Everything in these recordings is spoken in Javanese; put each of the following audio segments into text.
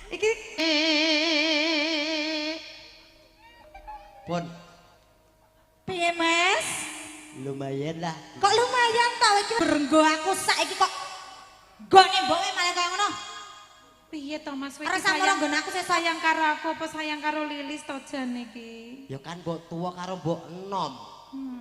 Iki Pun piye Mas? lumayan lah. Kok lumayan ta iki renggo aku saiki kok gone mboke malah kaya ngono. Piye to Mas Ora iki sampeyan nggon aku sesuk sayang karo aku apa sayang karo Lilis to jan iki? Ya kan mbok tuwa karo mbok enom.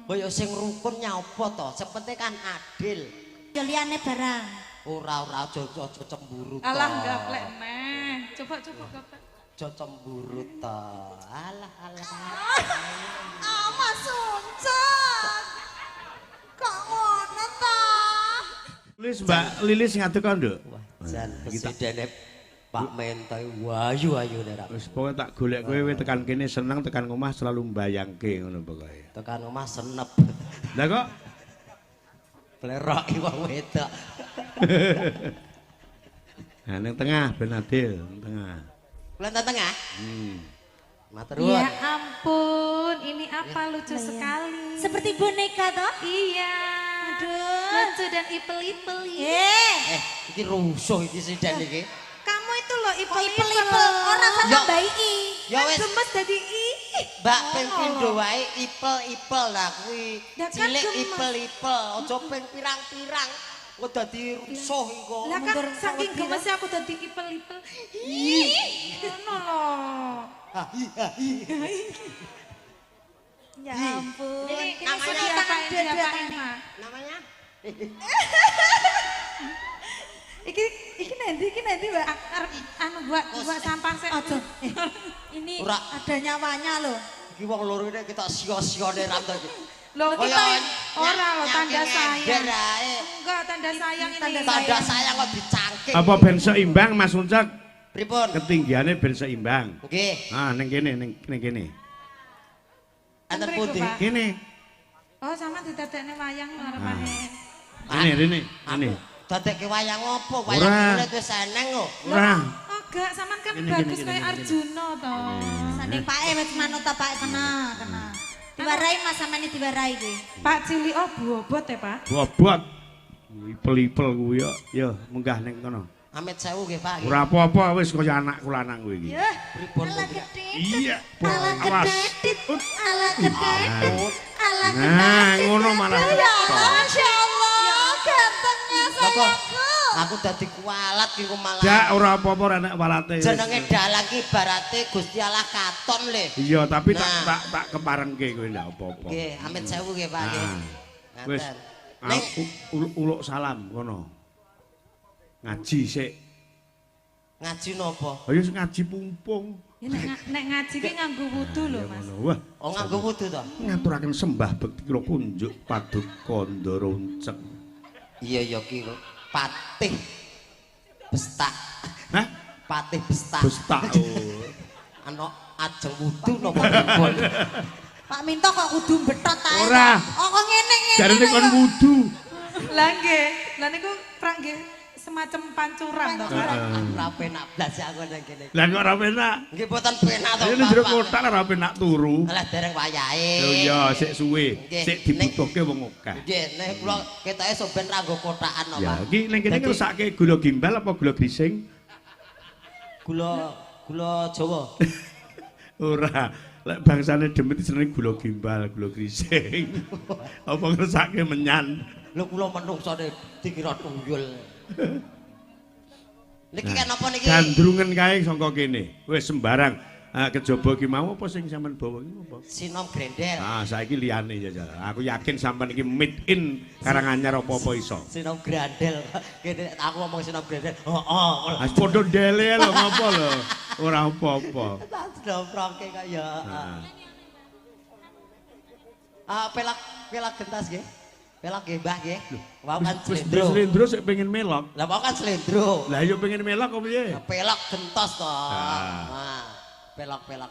Mbok ya sing rukun nyapa to? Sepete kan adil. Ya liyane barang. Ora aja cemburu to. Alah gaplek neh. Coba gaplek. Aja cemburu to. Alah. Ah Mas Uncak. Kok ngono ta? Mbak Lilis ngadeg kok, Nduk. Wah, jan presidene Pak Mentai wayu-ayu nek. Wis pokoke tak golek kowe tekan kene seneng tekan omah selalu mbayangke ngono pokoke. Tekan omah senep. Lah kok Bleroki wong wedok. nah ning tengah ben adil, ning tengah. Kulen tengah. Matur nuwun. Ya ampun, ini apa lucu sekali. Seperti boneka toh? Iya. Aduh. Lucu dan ipel-ipel. Iki rusuh iki sidan iki. Kamu itu loh ipel-ipel. Ipel-ipel ora Ya. sampe bayi. Ya wis, Gemes dadi Mbak ping pindho wae ipel-ipel lah kuwi. Lah kan Cilik gemes. ipel-ipel, aja ping pirang-pirang. Kok dadi rusuh iku. Lah kan Mundur saking sawet gemesnya aku dadi ipel-ipel. Ih, ngono loh. Ya ampun. Ini Ini namanya sudah tangan Diapain, dua-dua diapain, ini. Ma? Namanya? Iki nanti Mbak anu buat sampah sih. Aduh, ini Ora. ada nyawanya loh. Iki wong loro iki kita sia-siane rambut iki. Loh Oh, kita ya, ora loh tanda nyangke sayang. ngender ae. Enggak tanda sayang ini. Tanda sayang kok dicangking. Apa ben seimbang Mas Uncak? Pripun? Ketinggiane ben seimbang. Nggih. Ah ning kene ning kene. Enten Mriku, pundi? Pak. Kene. Oh sama didadekne wayang ngarepane. Ini. Dadekke wayang opo? Ora. Wayang kulit wis eneng kok. Ora. Oh enggak, sampean kan Gini, bagus gini, kayak gini. Arjuna toh. Sanding Pak wis manut ta Pak kena. Diwarai Mas sampean diwarai iki. Pak Cili oh bobot ya Pak. Bobot. Ipel-ipel kuwi yo munggah ning kono. Amit sewu nggih Pak. Ora apa-apa wis kaya anakku lanang kowe iki. Yah, Pripun ala to? gedhe. Iya. Ala Awas. gedhe. Ala gedhe. Ala gedhe. Nah, ngono malah. Ya Masya Allah, gantengnya sayangku. Aku dadi kualat ki kok malah. Jak ora apa-apa ora nek walate. Jenenge dalang ki ibarate Gusti Allah katon le. Iya, tapi Nah. tak keparengke kowe ndak apa-apa. Nggih, amit sewu nggih Pak nggih. Nah. Wis. Ngaten. Ning Uluk salam kono. Ngaji sik. ngaji napa? Ayo ngaji pumpung. Ya, nek ngaji ki nganggo wudu lho Mas. Ngono. Wah, Oh nganggo wudu to? ngaturaken sembah bekti kula kunjuk paduka Ndoroncek. Iya ya ki patih bestak. Hah? Patih bestak. Bestak. Oh. Ana ajeng wudu napa pripun? Pak Minto kok kudu betot ae. Ora. Oh kok ngene-ngene. Jarene kon wudu. Lah nggih, lah niku prak nggih semacam pancuran toh Pak. Ora penak blas aku nang kene. Lah kok ora penak. Nggih boten penak to. Ini jero Bapak. kotak ora penak turu. Alah dereng wayahe. Lho iya, sik suwe. Nggih. Sik dibutuhke wong akeh. Nggih, nek kula ketoke soben ra nggo kotakan to, Ya, Pak. iki ning kene Dadi- ngrusake gula gimbal apa gula grising? Gula Jawa. Ora. Lek bangsane demet seneng gula gimbal, gula grising. Apa ngrusake menyan? Lho kula menungsone dikira tunggul. Niki kan apa niki? Gandrungen kae saka kene. Wis sembarang. Ah kejaba ki mau apa sing sampean bawa iki apa? Sinom grendel. Ah saiki liyane ya. Aku yakin sampean iki made in Karanganyar apa-apa iso. Sinom grandel. Kene aku ngomong sinom grendel. Heeh. Ah padha dele lho ngopo lho. Ora apa-apa. Tak doproke kok ya. Pelak gentas nggih. Pelak nggih, Mbah nggih. Wau kan Wis slendro. slendro sik pengen melok. Lah wau kan slendro. Lah yo pengen melok apa piye? Pelak gentos to. Ah. Nah, pelak-pelak.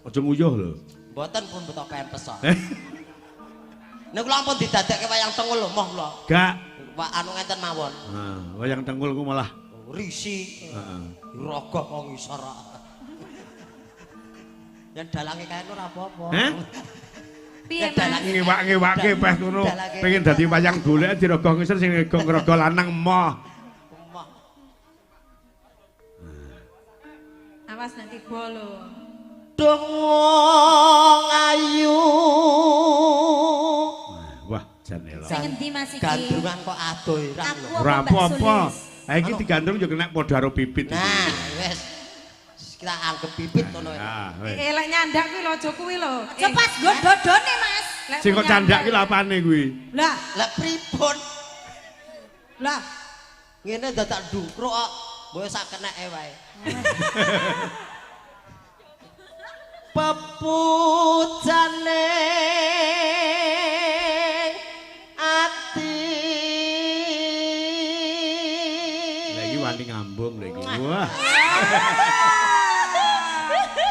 Aja nguyuh lho. Mboten pun beto pempes kok. Eh, Nek kula ampun didadekke wayang tengul lho, moh kula. gak. Pak anu ngenten mawon. Nah, wayang tengkul ku malah. Risi. Heeh. Rogoh kok ngisor. Yen dalange kae ora apa-apa. Heh? Piye Mas? Mas? Ngiwak-ngiwake peh ngono. Dalake. Pengen dadi wayang golek dirogoh ngisor sing ngerogoh lanang emoh. Moh. awas nek tiba lho. Dong wong ayu. Wah, jan elok. Sing endi Mas iki? Gandrungan kok adoh irang Aku lho. Ora Mbak apa-apa. Sulis. Ha iki digandrung yo kena padha karo pipit iki. Nah, wis. Kita anggap pipit ngono. Ah, wis. Lek nyandak kuwi lho aja kuwi lho. Aja pas nggo dodone Mas. Lek Sing kok nyandak candak ki lha apane kuwi? Lah, Lah pripun? lah. Ngene dadak ndungkruk kok. Mbok sak keneke wae. Pepujane ati. Lah iki wani ngambung lho iki. Wah.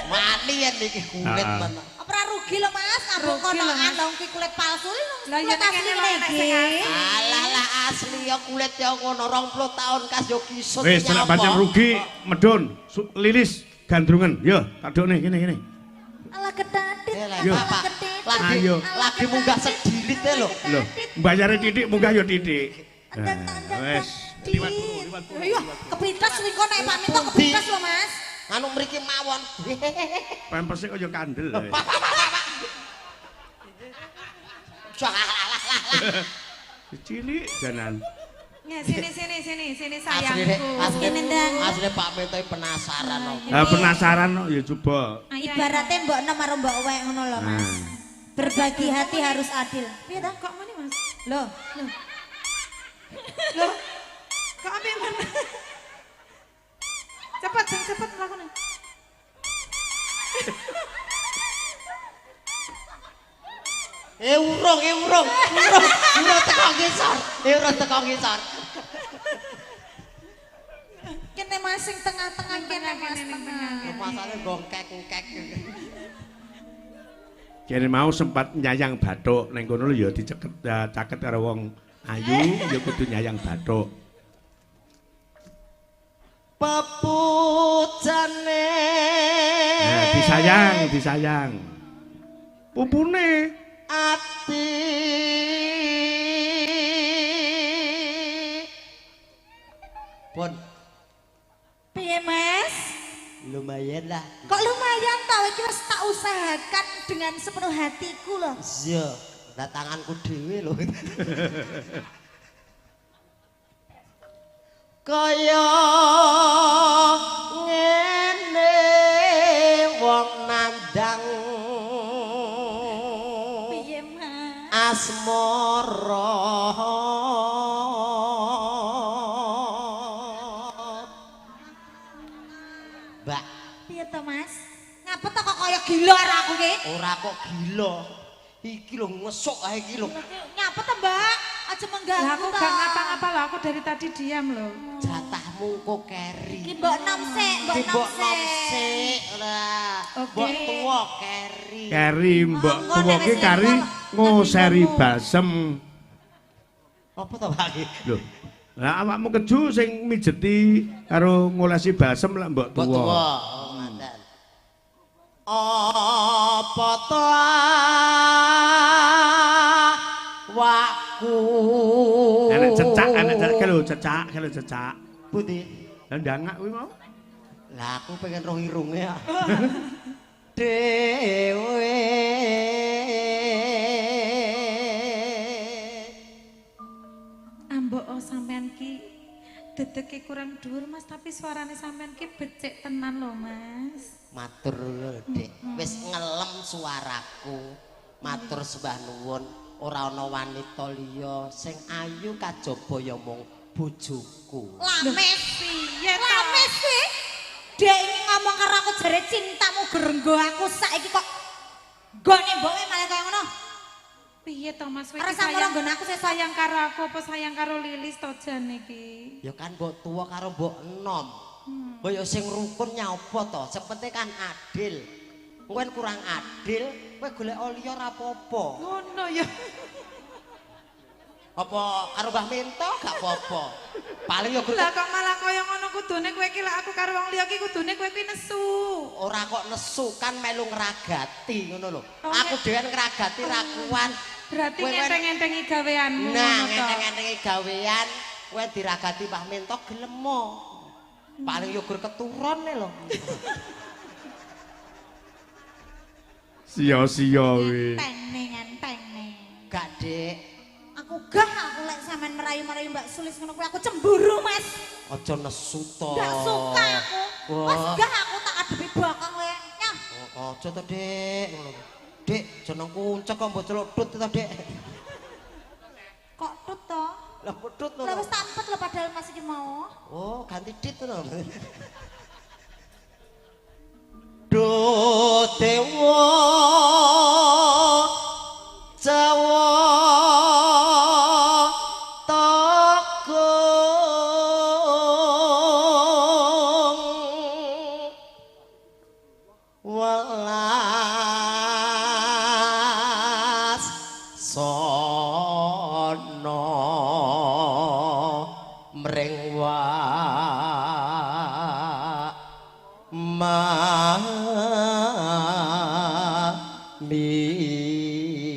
Mani yen iki kulit Ah. men. Apa ora rugi lho Mas, ngambung Rugi lho, konokan Mas. lho iki kulit palsu lho. Lah ya nek kene lho nek sing asli. Alah lah asli ya kulit ya ngono 20 tahun kas yo kisut. Wis nek pancen rugi medun, lilis gandrungan. Yo, tak dokne kene. Ala kedatit. Yo. Pak. Lagi Ayo. lagi munggah sedilit e lho. Lho, mbayare titik munggah yo titik. Wis. Iya, kepites kuwi kok nek Pak Minto kepites lho Mas. Anu mriki mawon. Pampers kok yo kandel. Cilik janan. Ya sini Asli sayangku. Kene ndang. asli Pak Mento penasaran kok. Ah penasaran kok ya coba. Ibaratnya mbok nom karo mbok wek ngono lho Mas. Nah. Berbagi hati harus adil. Piye ta? Kok mana Mas? Loh, Loh. Kok apa yang mana? Cepet melakukan. Urung teko ngisor. Urung teko ngisor. kene Mas sing tengah-tengah kene Mas tengah. Masane gongkek-ngkek. Kene mau sempat nyayang bathuk ning kono lho ya diceket caket karo wong ayu ya kudu nyayang bathuk. Pepujane. Nah, disayang. Pupune Ati. Pun Piye Mas? lumayan lah. Kok lumayan tau iki wis tak usahakan dengan sepenuh hatiku loh. Iya, datanganku dhewe lho. Kaya ngene wong nandang Piye Mas? asmara Mbak, Piye to Mas? Ngapa to kok kaya gila arek aku ki? ora kok gila. Iki lho ngesuk ae iki lho. Nyapa to Mbak? Aja Lah mengganggu aku to. gak ngapa-ngapa loh, aku dari tadi diam loh. Jatahmu kok Iki keri. mbok nom sik, mbok Ki nom mbok sik. nom sik lah. Oke. Mbok tuwa keri. keri mbok Monggo, tuwa nek ki wis kari level, ngoseri ngerti basem. Apa to Pak? Lho. Lah awakmu keju sing mijeti karo ngolesi basem lak mbok Mbok tuwa. tuwa. Oh, mandan. Apa to waku? Enek cecak lho, cecak. Pundi? Lah ndangak kuwi mau. Lah aku pengen roh irunge ya. Dewe. Ambok sampean ki dedeke kurang dhuwur Mas, tapi suarane sampean ki becik tenan loh Mas. Matur lho, Dik. Wis ngelem suaraku. Matur sembah nuwun. Ora ana wanita liya sing ayu kajaba ya mung bojoku. Lames. Piye to? Lames sih. Dek ini ngomong karo aku jare cintamu gerenggo aku saiki kok gone mboke malah kaya ngono. Piye to Mas? Ora Iki sampeyan nggon aku sih sayang karo aku apa sayang karo Lilis to jan iki? Ya kan mbok tuwa karo mbok enom. Mbok ya sing rukun nyapa to? Sepete kan adil. Kowe kurang adil, kowe golek liya ora apa-apa. Ngono ya. Apa karo Mbah Minto gak apa-apa. Paling ya Lah kok malah kaya ngono kudune kowe iki lek aku karo wong liya iki kudune kowe kuwi nesu. ora kok nesu kan melu ngragati ngono lho. Oh, Aku dhewe ngragati ra kuwan. Berarti Kowe kan- ngenteng-ngentengi gaweanmu. Nah, ngono to? ngenteng-ngentengi gawean kowe diragati Mbah Minto gelem mo. Paling yo gur keturune lho. Sia-sia we. Enteng. Gak, Dik. Aku gah aku lek sampean merayu-merayu Mbak Sulis ngono kuwi aku cemburu, Mas. Aja nesu to. Gak suka aku. Mas gah aku tak adepi bakang kowe. Nyah. Aja to, Dik. Ngono. Dik, jeneng kuncek kok mbok celuk tut to, Dik. Kok tut to? Lah pedut lho. Lah wis tampet lho padahal Mas iki mau. Oh, ganti dit lho. Do dewa Jawa Tokong welas sono mring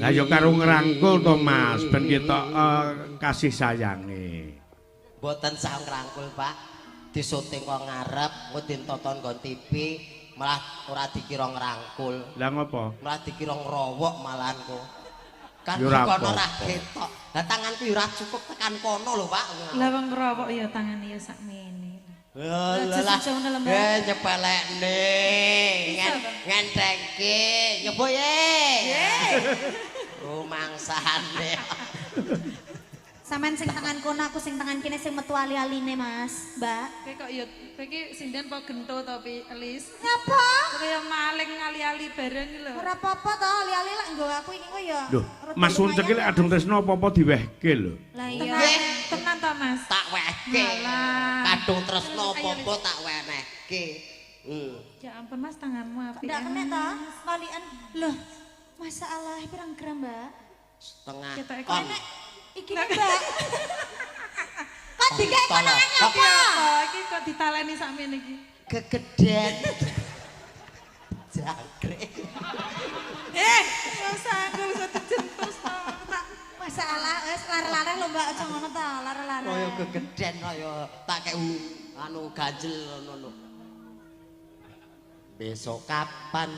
Lah ya karo ngrangkul to Mas, ben ketok kasih sayange. Mboten sah ngrangkul, Pak. Disuting kok ngarep, engko ditonton nggon TV, malah ora dikira ngrangkul. Lah ngopo? Malah dikira ngrowok malahan kok. Kan Ya ora kono apa-apa. ra ketok. Lah tanganku ya ora cukup tekan kono lho, Pak. Lah wong ngerowok ya tangane ya sakmene. Lah nyepelekne. Ngentengke, nyoba ye. Rumangsane. Sampean sing tangan kono aku sing tangan kene sing metu ali-aline, Mas. Mbak. Kowe kok ya kowe iki sinden apa gento to Pi Elis? Nyapa? Kaya maling ali-ali bareng iki lho. Ora apa-apa to, ali-ali lek nggo aku iki kok ya. Loh, rada Mas Uncek iki lek lumayan. adung tresno apa-apa diwehke lho. Lah iya. Tenan to Mas? Tak wehke. Alah. Kadung tresno apa-apa tak wenehke. Ya ampun Mas tanganmu apik. Ndak kena to, kalian. Loh, masalah pirang gram, Mbak? Setengah Kita ton. Nek iki nih, Mbak. Kok digawe konangan Iki apa? apa? Iki kok ditaleni sakmene iki? Kegeden. Jangkrik. Ya sanggul kok dijentus to. Tak Masalah wis lar-lare lho, Mbak, aja ngono to, lar-lare. Kaya kegeden kaya tak kek anu ganjel ngono lho. Besok kapan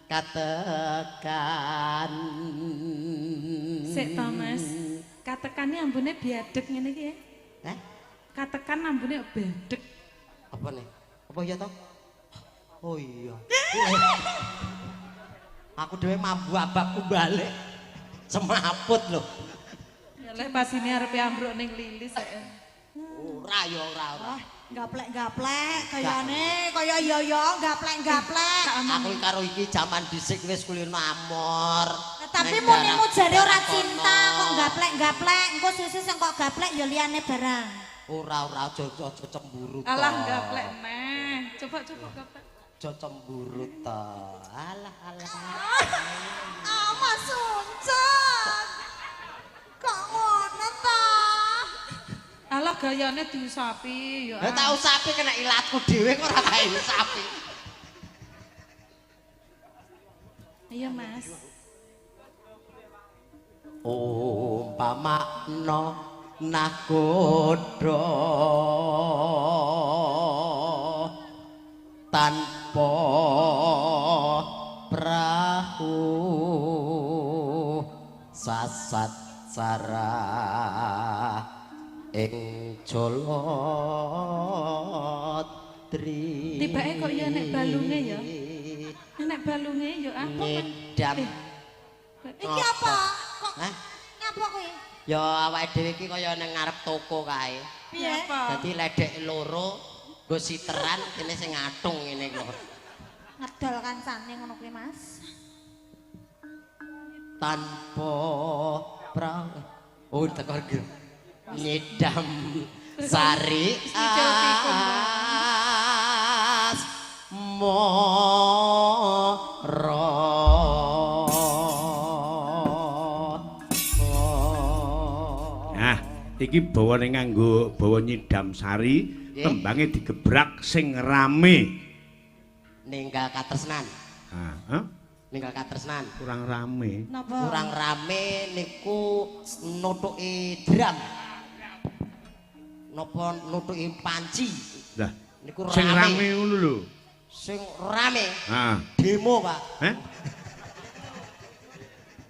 katekan? Sik to Mas. Katekane ambune biadek ngene iki ya. Eh? Katekan ambune bedek. Apa nih? Apa ya toh? Oh iya. Aku dhewe mambu abakku balik. Semaput lho. Ya lek pas ini arep ambruk ning lilis ya. Ora ya ora. Gaplek-gaplek kayane kaya yo gaplek-gaplek. Aku karo iki jaman dhisik wis kulino amor. Tapi munimu jare ora cinta kok gaplek-gaplek, engko susu sing kok gaplek ya liyane barang. Ora aja cemburu to. Alah gaplek neh. Coba gaplek. Aja cemburu to. Alah. Ah, Mas Uncek. Kok ngono ta? Alah gayane diusapi ya. Lah tak usapi kena ilatku dhewe kok ora kae usapi. Iya Mas. Umpamakna nakoda tanpa prahu sasat sarah ing Jolodri. Tibake kok ya nek balunge ya. Nek balunge ya apa? Ngedam. Iki apa? Kok Hah? ngapa kowe? Ya awake dhewe iki kaya nang ngarep toko kae. Piye? Dadi ledek loro nggo siteran kene sing ngatung ngene lho. Ngedol kancane ngono kuwi, Mas. Tanpa pra. Oh teko iki. Nyedam sari Nyicil pikun, as moro. Nah, iki bawane nganggo bawa nyidam sari, Nggih. tembange digebrak sing rame. Ninggal katresnan. Hah? Ninggal katresnan. Kurang rame. Napa? Kurang rame niku nutuki drum. Napa nutuki panci? Lah, Niku Sing rame ngono lho. Sing rame. Heeh. Demo, Pak. Heh?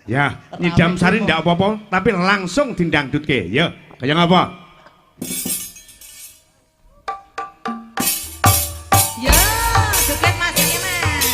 Ya, Nyidam Sari ndak apa-apa, tapi langsung dindangdutke. Ya, kaya ngapa? Ya, duket Mas ini Mas.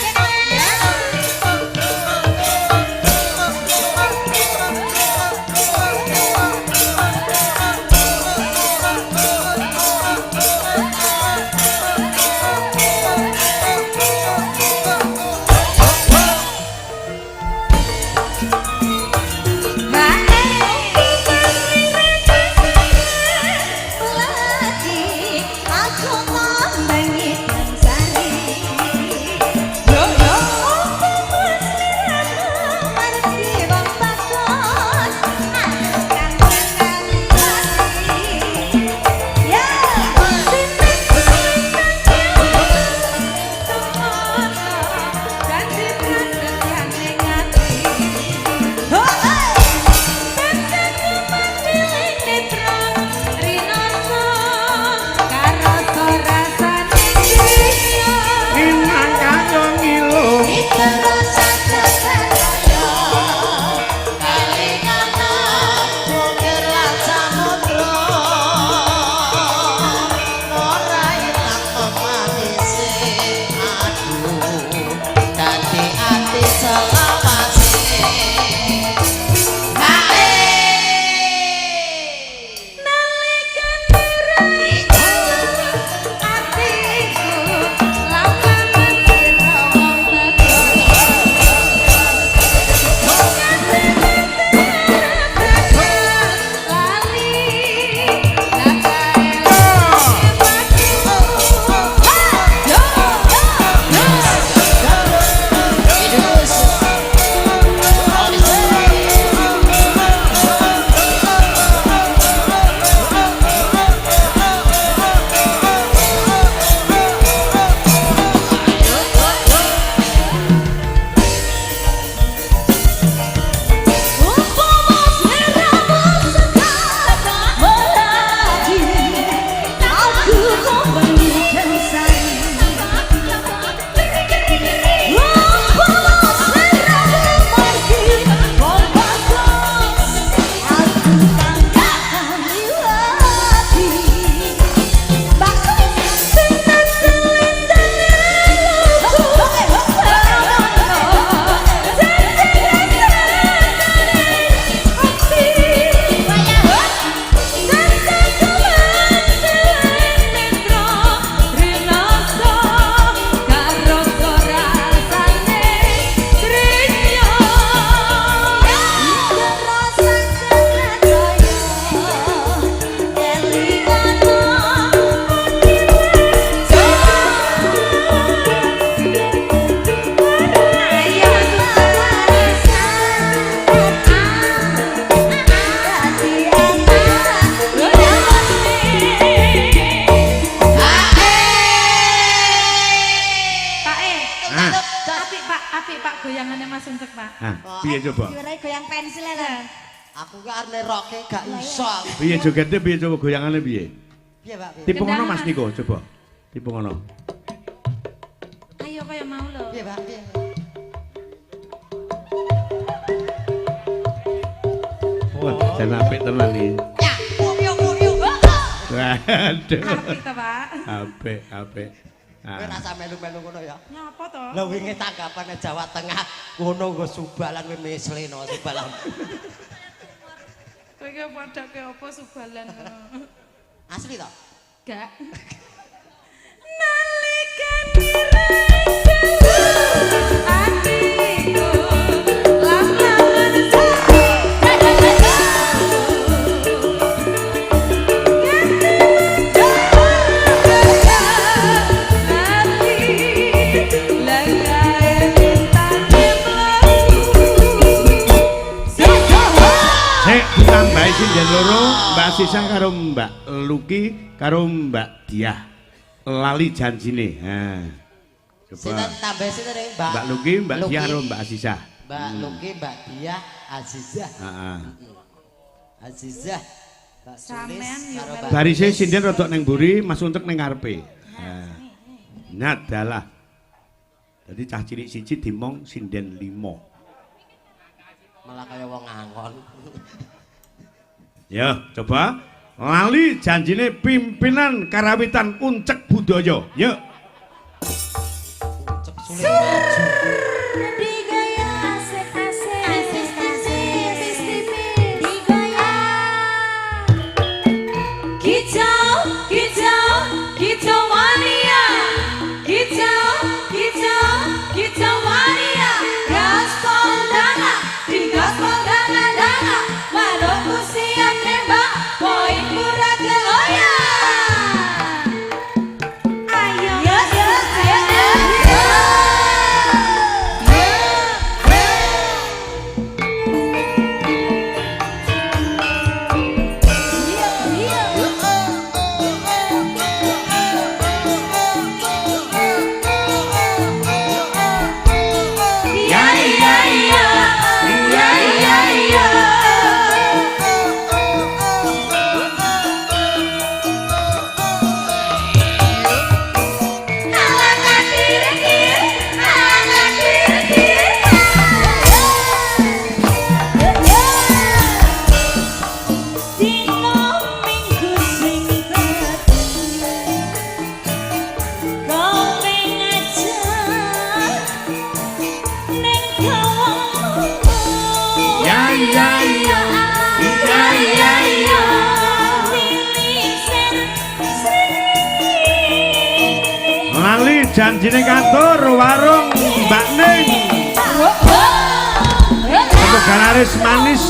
Piye coba? Diwarai goyang pensil lho. Aku ki arep nerokke gak iso. Piye jogete piye coba goyangane piye? Piye, Pak? Piye? Tipe ngono Mas Niko coba. Tipe ngono. Ayo kaya mau lho. Piye, Pak? Piye? Wah, jan apik tenan iki. Ya, yuk. Waduh. Apik to, Pak? Apik, apik. Kowe rasa melu-melu ngono ya. Nyapa to? Lah wingi tanggapane Jawa Tengah ngono nggo subalan kowe mesleno subalan. Kowe ki padake apa subalan ngono? Asli to? Gak. Ditambahi sinden loro, Mbak Sisa karo Mbak Luki karo Mbak Diah. Lali janjine. Ha. Sinten tambah sinten Mbak? Mbak Luki, Mbak Diah karo Mbak Sisa. Mbak Luki, Mbak Diah, Azizah. Heeh. Azizah. Mbak Sulis Sampean yo karo melu. Mbak. Barise sinden rodok ning mburi, Mas Untuk ning ngarepe. Ha. Nyadalah. Jadi cah cilik siji dimong sinden 5. Malah kaya wong angon. Ya, coba lali janjine pimpinan karawitan Uncek Budaya. Ya. Cek sulit maju. Digaya asik-asik digaya kicau kicau mania kicau mania gaspol dana dana manukku siap nembak poin murah keloyan ayo Lali janjine kantor warung Mbak Ning. Untuk galaris manis.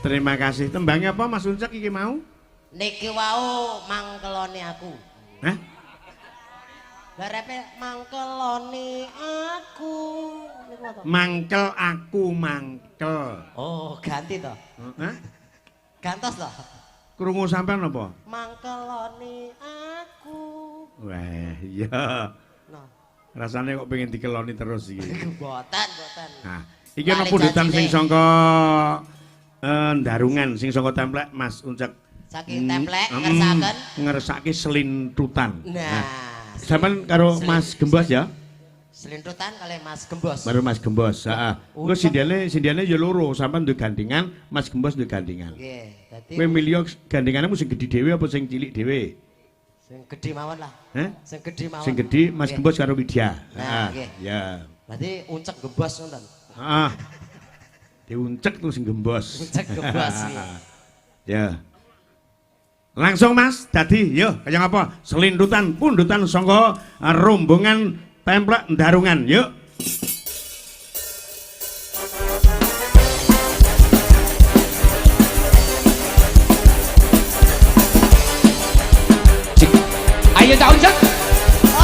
Terima kasih. Tembangnya apa Mas Uncak iki mau? Niki wau mangkeloni aku. Hah? Lah repe mangkeloni aku. Niku apa? Mangkel aku mangkel. Oh, ganti toh. Hah? Gantos toh. Krungu sampean apa? Mangkeloni aku. Wah, iya. Nah, Rasanya kok pengen dikeloni terus iki. boten. Nah, iki ana Lali pundutan janjine. sing sangka ndarungan sing sangka templek Mas Uncak. Saking templek ngersakaken. Ngersake selintutan. Nah, Sampeyan karo Mas Gembos ya? selintutan kali Mas Gembos. Baru Mas Gembos, heeh. Engko sindiane ya loro, sampean duwe gandingan, Mas Gembos duwe gandingan. Nggih, dadi Kowe milih gandenganmu sing gedhi dhewe apa sing cilik dhewe? sing gedhe mawon lah. Heh? Sing gedhe mawon. Sing gedhi Mas Nggih. Gembos karo Widya. Nah, nggih. Ya. Berarti uncek Gembos ngoten. Heeh. Diuncek tuh sing Gembos. Uncek Gembos iki. Ya. Langsung Mas, dadi yo kaya apa? Selintutan pundutan sangka rombongan templek ndarungan, yuk. Ayo Cak Uncak.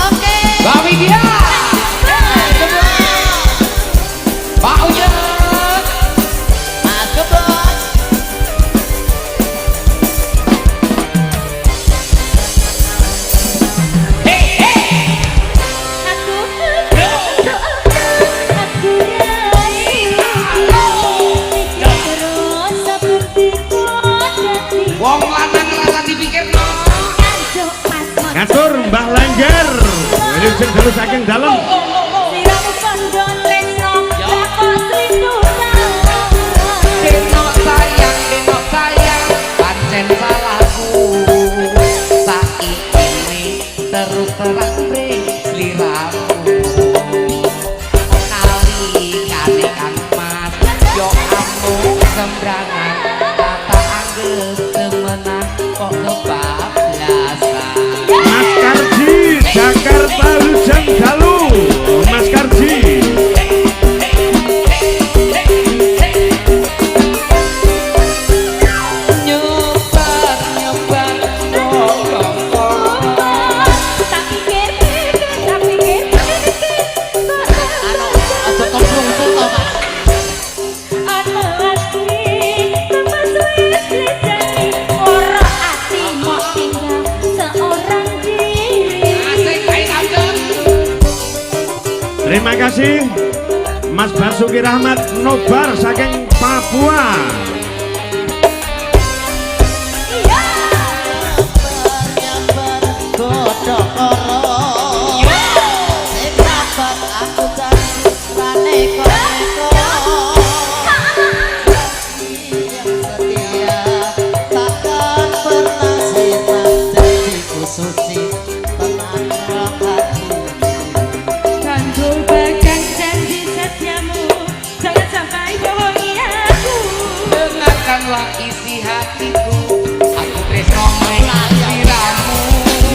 Oke. Mbak Widya. Pak Uncak. Mas Gembos. Wong lanang rasa dipikirno. Ngatur Mbah Lengger. Ini sing terus saking dalem. Denok sayang, pancen salahku. Saiki ini terus terang ring sliramu. Nalikane Kang Mas, yo amung sembrangan. Kata anggap temenan kok kebablasan. Mas Karji, Jakarta Hujan Dalu. Mas Karji. Nyebar Anu aja kemplung tuto, Pak. asik ae kangen. Terima kasih Mas Basuki Rahmat Nobar saking Papua. Nyebar godhok loro. Sing sabar aku janji maneka-neka. Yang setia takkan pernah siram janjiku suci tenang hati. Kanggo bagang janji setiamu, jangan sampai bohongi aku. Dengarkanlah isi hatiku, aku tresno menang sliramu.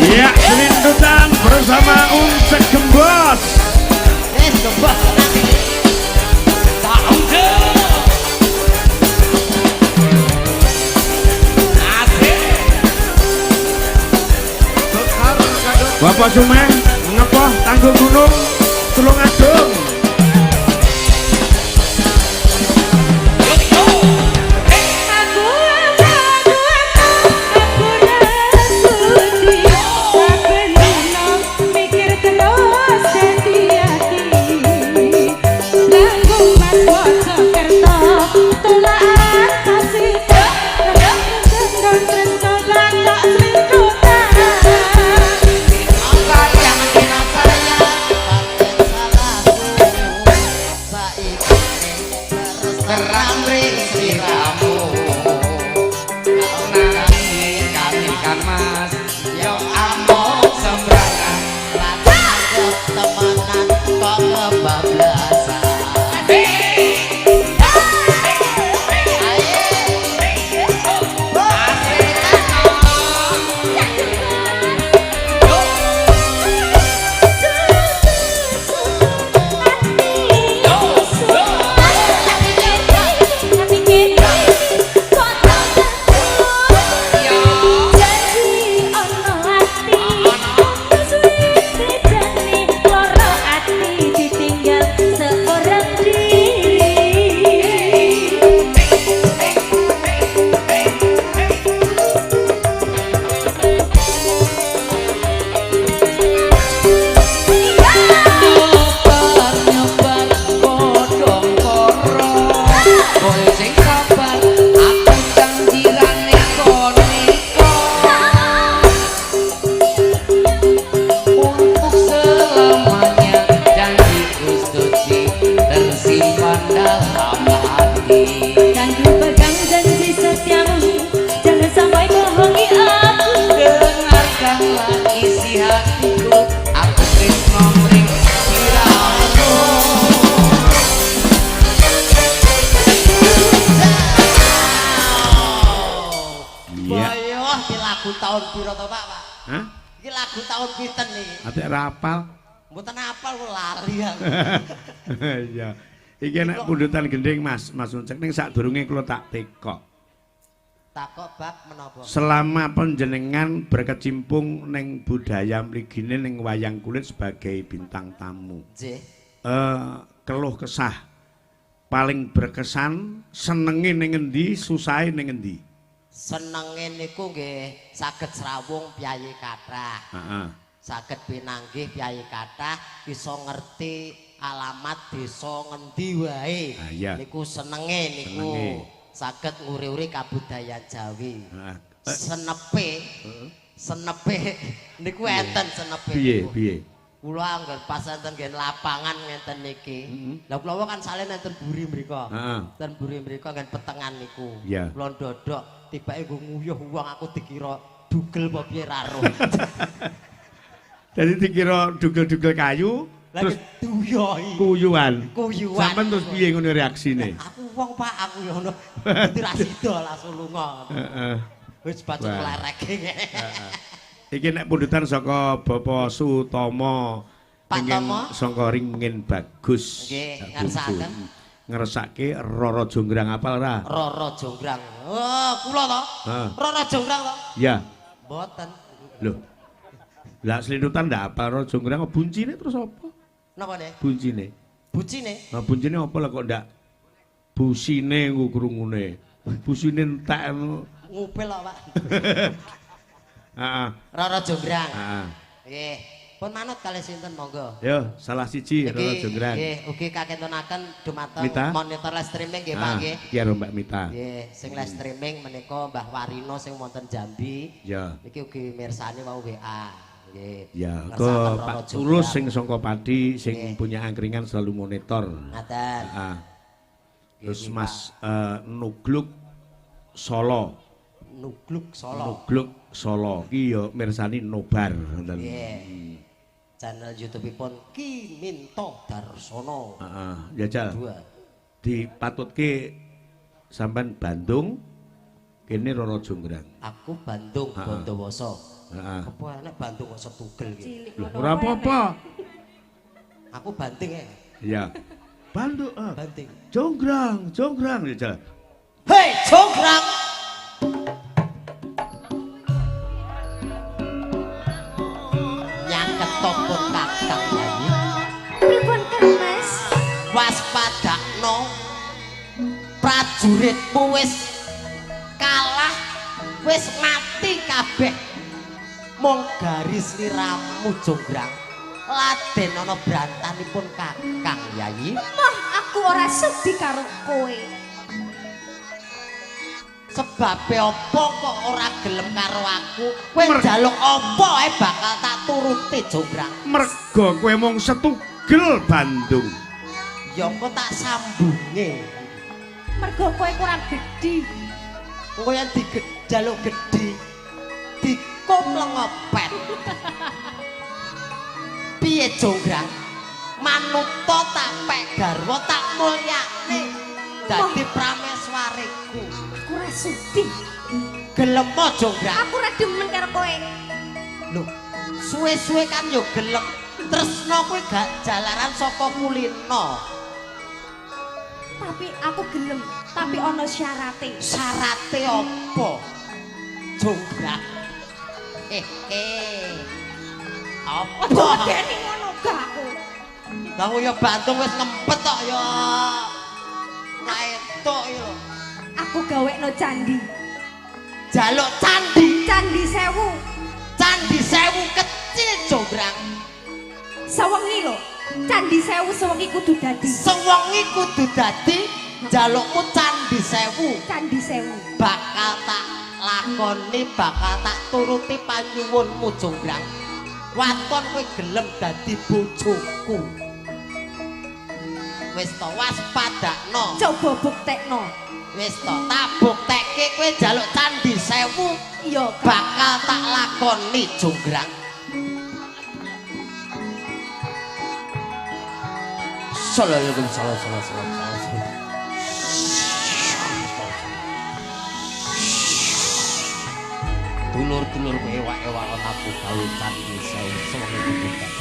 Ya, selintutan bersama Uncek Gembos. Gembos nanti. Tak udah. Asik. Bapak Sumeng ngepoh tanggung gunung Tulung Agung. Sayang kena sayang. Terang ring sliramu. Nalikane Kang Mas, yo amung sembrangan. Tapi dalam hati. Dan ku pegang janji setiamu, jangan sampai bohongi aku. Dengarkanlah isi hatiku, aku tresno mring siramu. Iya. Wah, iki lagu tahun piro to, Pak? Hah? Iki lagu tahun pinten iki? Ate rapal. Mboten apal kok lali aku. Iya. Iki nek pundutan gending Mas Uncek ning sadurunge kula tak tekok. Takok bab menapa? Selama panjenengan berkecimpung ning budaya mligine ning wayang kulit sebagai bintang tamu. Nggih. Keluh kesah paling berkesan senenge ning endi, susahe ning endi? Senenge niku nggih saged srawung piyayi kathah. Heeh. Saged pinanggih piyayi kathah iso ngerti alamat desa ngendi wae. Ah, iya. Niku senenge niku. Senenge. Saged nguri-uri kabudayaan Jawi. Heeh. Senepe niku enten senepe. Piye, niku. piye? Kula anggar pas enten nggih lapangan ngenten niki. Lah kula kan salen enten buri mriko. Heeh. Enten buri mriko nggen petengan niku. Iya. Kula ndodok tibake nggo nguyuh wong aku dikira dugel apa piye ra roh. Jadi dikira dugel-dugel kayu Lah terus duyoi. kuyuan. Kuyuan. Sampeyan terus piye ngono reaksine? Aku wong Pak aku ya ngono. Dadi ra sida langsung lunga. Heeh. Wis bacok Wah. lereke. Iki nek pundutan saka Bapak Sutomo Pak ingin Tomo? saka ringin bagus. Nggih, Tak bungsu. ngersakaken. Ngersake Roro Jonggrang apal ora? Roro Jonggrang. Oh, kula to? Heeh. Roro Jonggrang to? Ya. Mboten. Loh. Lah selindutan ndak apa Roro Jonggrang buncine terus apa? Napa nih? Buncine. Bucine. Nah, buncine apa lah kok ndak busine ku krungune. Busine entek anu. Ngupil kok, Pak. Heeh. Roro Jonggrang. Heeh. Nggih. Pun manut kalih sinten monggo. Yo, salah siji Roro Jonggrang. Nggih, ugi kakentunaken dumateng Mita? monitor live streaming nggih, Pak nggih. Iki karo Mbak Mita. Nggih, sing live streaming menika Mbah Warino sing wonten Jambi. Ya. Niki ugi mirsani wau WA. Nggih. Ya, Ngersaken ke Roro Pak Jonggrang. Tulus sing sangka Pati sing Nggih. punya angkringan selalu monitor. Ngaten. Ah. Terus Nggih, Mas Nugluk Solo. Nugluk Solo. Nugluk Solo ki ya mirsani nobar ngoten. Nggih. Channel YouTube-ipun Ki Minto Darsono. Heeh, jajal. 2. Dipatutke sampean Bandung kene Roro Jonggrang. Aku Bandung Ha-ha. Bondowoso. Heeh. Apa enek Bandung kok setugel iki? Loh, ora apa-apa. Aku Banting Ya. Bandung, Banting. Jonggrang jajal. Hei, Jonggrang. Nyaket topon kakang nyanyi. Pripun Kang Mas? Waspadakno prajuritmu wis kalah, wis mati kabeh. Mung garis liramu Jonggrang. Laden ana brantanipun kakang Yayi. Moh aku ora sudi karo kowe. Sebabe apa kok ora gelem karo aku? Kowe njaluk apa bakal tak turuti Jonggrang. Mergo kowe mung setugel Bandung. Ya kok tak sambunge. Mergo kowe kurang gedhi. Engko yen dijaluk gedhi dikum lengopet. Piye Jonggrang? Manuta tak pek garwa tak mulyakne. Dadi prameswariku. Aku ora sudi. Gelem mo Jonggrang? Aku ora demen karo kowe. Lho, suwe-suwe kan yo gelem. Tresno kuwi gak jalaran saka kulino. Tapi aku gelem, tapi ana syarate. Syarate apa? Jonggrang. Apa? Bodeni ngono gak aku. Lah ya Bandung wis ngempet tok ya. Nah entuk ya. Aku gawekno candi. Jaluk candi. Candi sewu. Candi sewu kecil Jonggrang. Sewengi lho. Candi sewu sewengi kudu dadi. Sewengi kudu dadi jalukmu candi sewu. Candi sewu. Bakal tak lakoni, bakal tak turuti panyuwunmu Jonggrang. Waton kowe gelem dadi bojoku. Wis to waspadakno. coba buktekno. Wis to, tak buktekke kowe njaluk candhi 1000 Iya, Kang. bakal tak lakoni jonggrang. Salam. Dulur-dulur ewak-ewak aku gawe candhi 1000 sewengi buktek.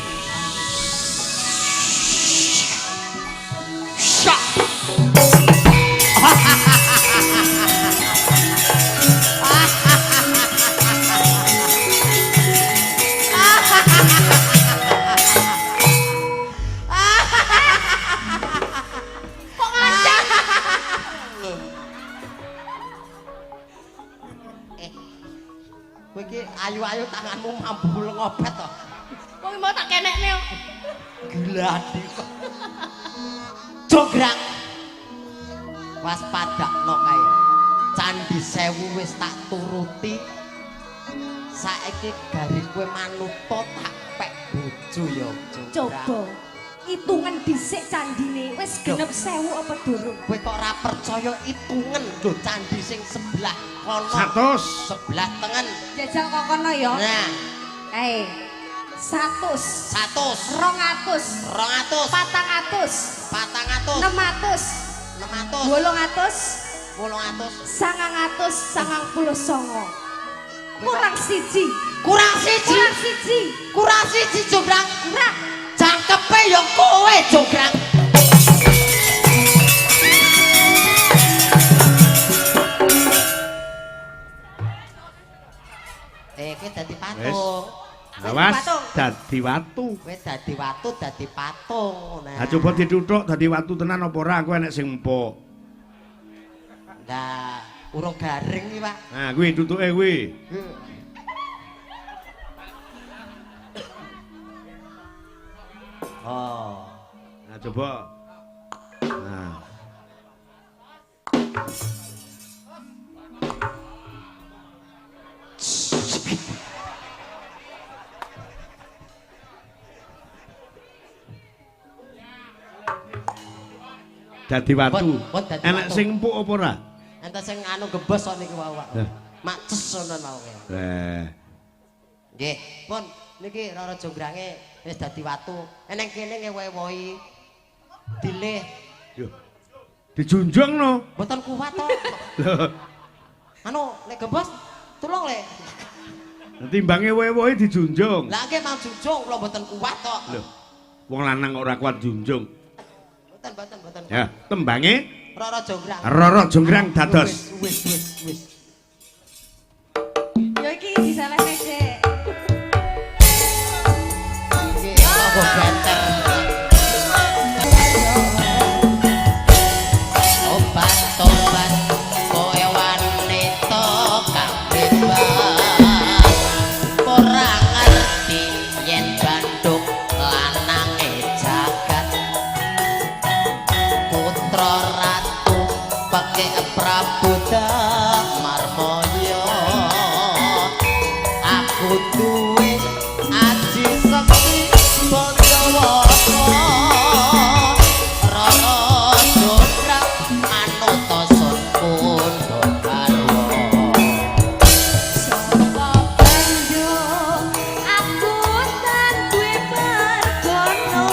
Kowe iki ayu-ayu tanganmu mambul ngobet to. Kowe mau tak kenekne yo. Gladi kok. Jograng. Waspadakno kae. Candhi 1000 wis tak turuti. Saiki gari kowe manuta tak pek bojo ya, Jograng. Coba hitungan dhisik candine wis genep 1000 apa durung? Kowe kok ora percaya hitungan lho candhi sing sebelah kono. 100. Sebelah tengen. Jajal kok kono ya. Nah, Kae. 100, 100, 200, 200, 400, 400, 600, 600, 800, 800. 999. Kurang siji. Kurang siji. Kurang siji. Kurang siji Jograng. Kurang. Cangkepe ya kowe Jograng. Kowe dadi patung. Awas dadi watu. Kowe dadi watu dadi patung. Nah. Ha coba dituthuk dadi watu tenan apa ora aku enek sing empuk. Nah, urung garing iki, Pak. Nah, kuwi tutuke kuwi. Oh. Nah, coba. Nah. Dadi watu. Pun dadi Enek watu. sing empuk apa ora? Enten sing anu gebos kok niki wae, Pak. Lah. Maces ngono mawon. Nggih, pun niki Rara Jonggrange wis dadi watu. Eneng kene ngewewohi dilih. Yo. Dijunjungno. Mboten kuat to. Lho, Anu nek gebos tulung le. timbange wewohe dijunjung. Lah nggih mau junjung kula mboten kuat to. Lho. Wong lanang ora kuat junjung. Mboten. Ya, tembange Rara Jonggrang. Rara Jonggrang dados. Wis. Yo iki disalahke sik. Iki logo benter. Obat kowe wanita kabebas. Ora ngerti yen Bandung lanange jagat. Putra ratu pakai Prabu Damarmoyo. Aku duwe aji sekti Banyawata. Rara Jonggrang manuta sun kundha garwa. Saka Bandung aku tan duwe perkono.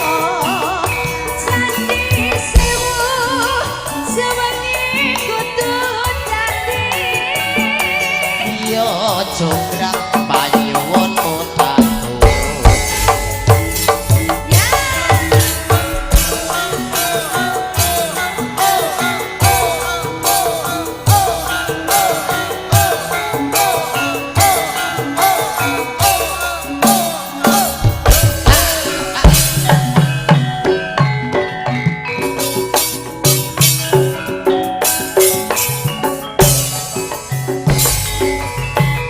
Candhi 1000 sewengi kudu dadi. Iya Jonggrang panyuwunmu tatu. Ya.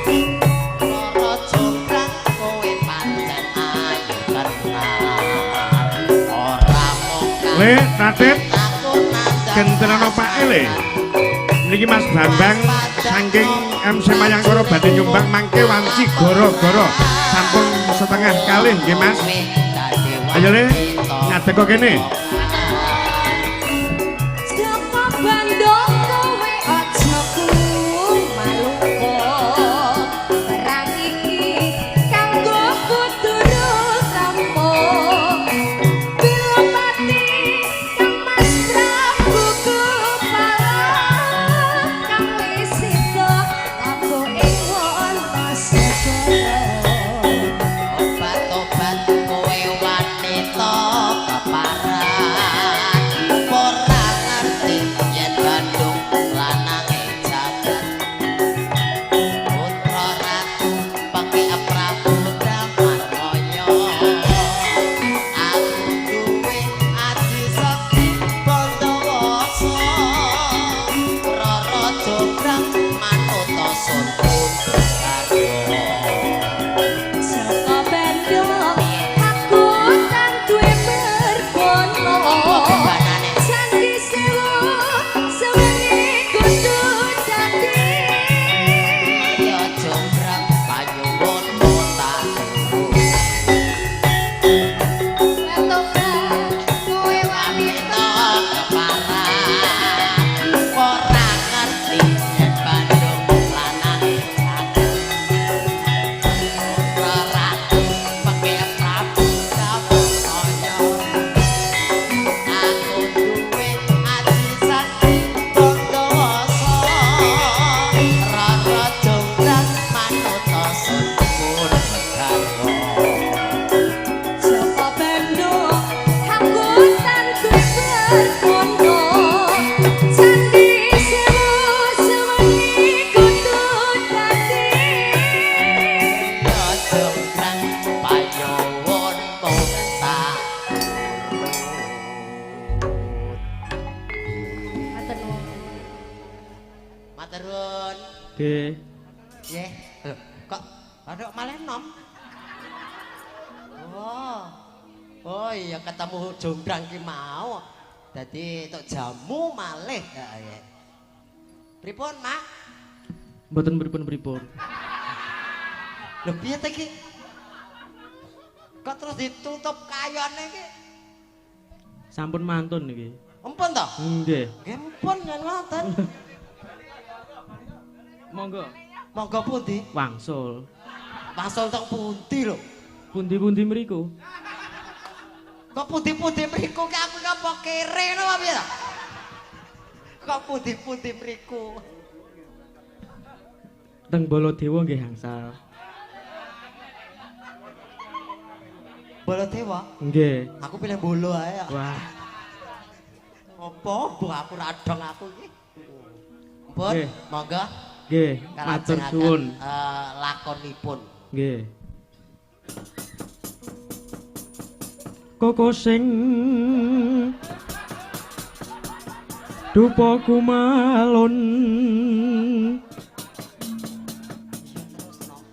Rara Jonggrang kowe pancen ayu tenan. Ora mung Le, Raden, aku nandhang gentenan opake le. Niki Mas Bambang saking MC Mayangkara badhe nyumbang mangke wanci goro-goro. Sampun setengah kalih nggih Mas. Ayo le, ngadeg kok kene. Saka bandung kowe aja kumaluka perang iki kanggo kuduru kampung bila pati kang Mas Prabu Kupala kang wis sida aku ing Wonosobo Obat-obat kowe wanita keparat ora ngerti yen Bandung lanange jagat putra ratu pakai Prabu Damarwaya aku duwe ati sakti Bandawasa Rara Jograng manut sun Karya Saka Bandung aku tan duwe merkono Candi Sewu sewengi kudu dadi ya jonggrang panyuwun kota Wetobat kowe wanita keparat ora ngerti yen Bandung lanange jagat putra ratu pakai Prabu Damarwaya aku duwe ati sakti Bandawasa Rara Jonggrang manut sun Karya Saka Bandung aku tan duwe merkono Candi Sewu sewengi kudu dadi ya jonggrang panyuwun kota matur nuwun Nggih. nggih kok ada malah nom oh iya ketemu jonggrang ki mau dadi tok jamu malih ya ya pripun mak Mboten pripun-pripun. lho piye ta ki kok terus ditutup kayane ki Sampun mantun niki. empun to Nggih. nggih empun yen ngoten Monggo. monggo pundi Wangsul. Pasol teng pundi lho Pundi-pundi mriku? kok pundi-pundi mriku ki aku apa kere ngono apa piye ta kok pundi-pundi mriku Teng Baladewa nggih angsal. Bolo Dewa Nggih. aku pilih bolo ae ya. Wah, Apa mbok aku radong aku iki. Mpun, Nggih. monggo nggih, matur kalajengaken, suwun. lakonipun. Nggih. Koko sing dupa kumalun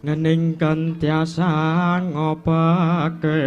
ngening kan tiasa ngopake